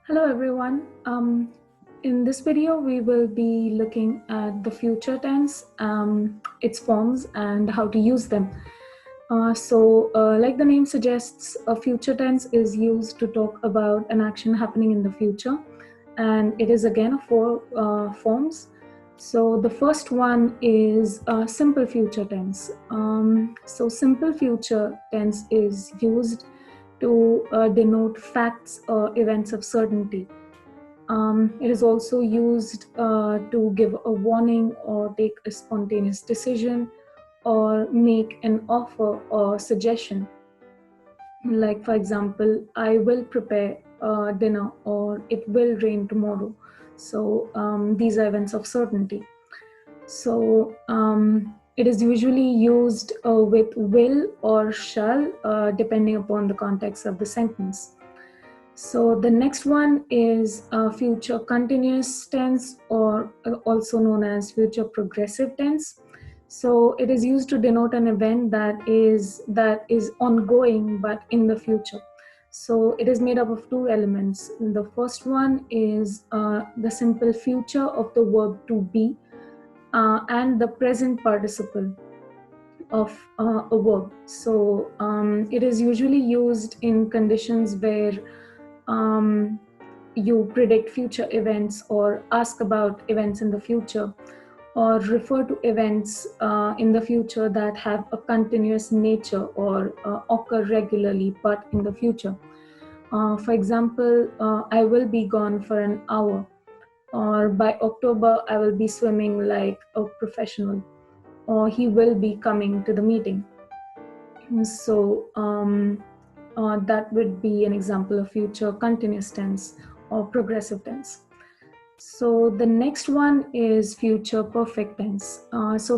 Hello everyone. In this video, we will be looking at the future tense, its forms, and how to use them. Like the name suggests, a future tense is used to talk about an action happening in the future, and it is again four forms. So the first one is simple future tense. Simple future tense is used to denote facts or events of certainty. It is also used to give a warning or take a spontaneous decision or make an offer or suggestion. Like, for example, I will prepare dinner or it will rain tomorrow. These are events of certainty. It is usually used with will or shall, depending upon the context of the sentence. So the next one is future continuous tense, or also known as future progressive tense. So it is used to denote an event that is ongoing but in the future. So it is made up of two elements. The first one is the simple future of the verb to be, and the present participle of a verb. It is usually used in conditions where you predict future events or ask about events in the future, or refer to events in the future that have a continuous nature or occur regularly but in the future. For example, I will be gone for an hour, or by October I will be swimming like a professional, or he will be coming to the meeting. That would be an example of future continuous tense or progressive tense. So the next one is future perfect tense.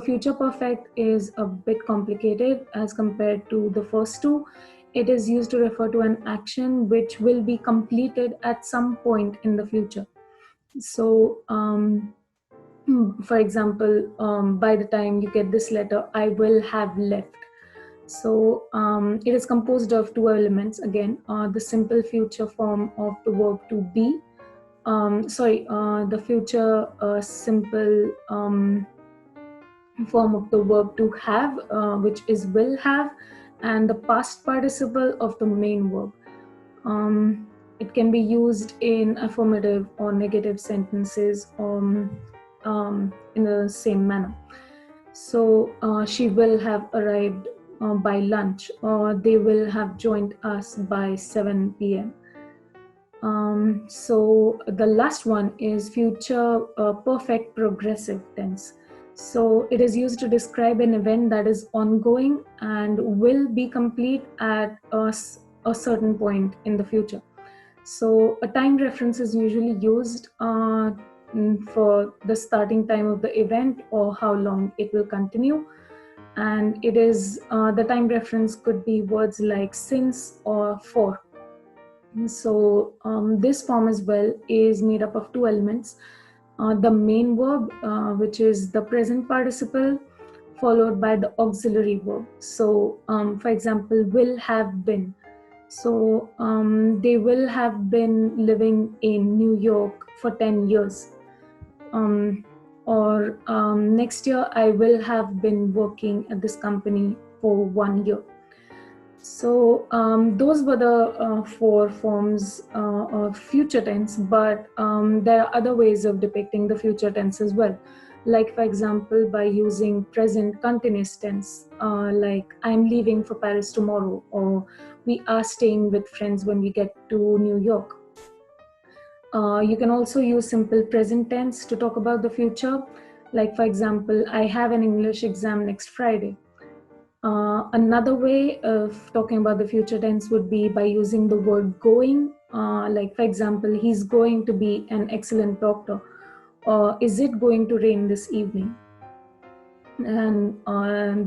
Future perfect is a bit complicated as compared to the first two. It is used to refer to an action which will be completed at some point in the future. For example, by the time you get this letter, I will have left. It is composed of two elements again, the simple future form of the verb to be. The future simple form of the verb to have, which is will have, and the past participle of the main verb. It can be used in affirmative or negative sentences in the same manner. She will have arrived by lunch, or they will have joined us by 7 p.m. The last one is future perfect progressive tense. So it is used to describe an event that is ongoing and will be complete at a certain point in the future. So a time reference is usually used for the starting time of the event or how long it will continue. And it is the time reference could be words like since or for. This form as well is made up of two elements. The main verb, which is the present participle, followed by the auxiliary verb. For example, will have been. They will have been living in New York for 10 years. Next year, I will have been working at this company for 1 year. Those were the four forms of future tense, but there are other ways of depicting the future tense as well. Like, for example, by using present continuous tense, like I'm leaving for Paris tomorrow, or we are staying with friends when we get to New York. You can also use simple present tense to talk about the future. Like, for example, I have an English exam next Friday. Another way of talking about the future tense would be by using the word going. Like, for example, he's going to be an excellent doctor. Or is it going to rain this evening? And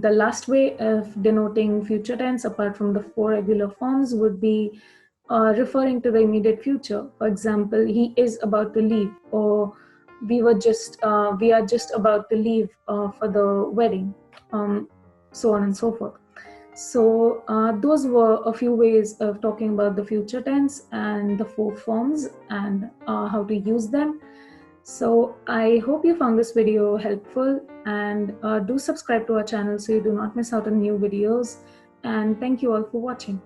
the last way of denoting future tense, apart from the four regular forms, would be referring to the immediate future. For example, he is about to leave, or we are just about to leave for the wedding, so on and so forth. So those were a few ways of talking about the future tense and the four forms and how to use them. So I hope you found this video helpful, and do subscribe to our channel so you do not miss out on new videos. And thank you all for watching.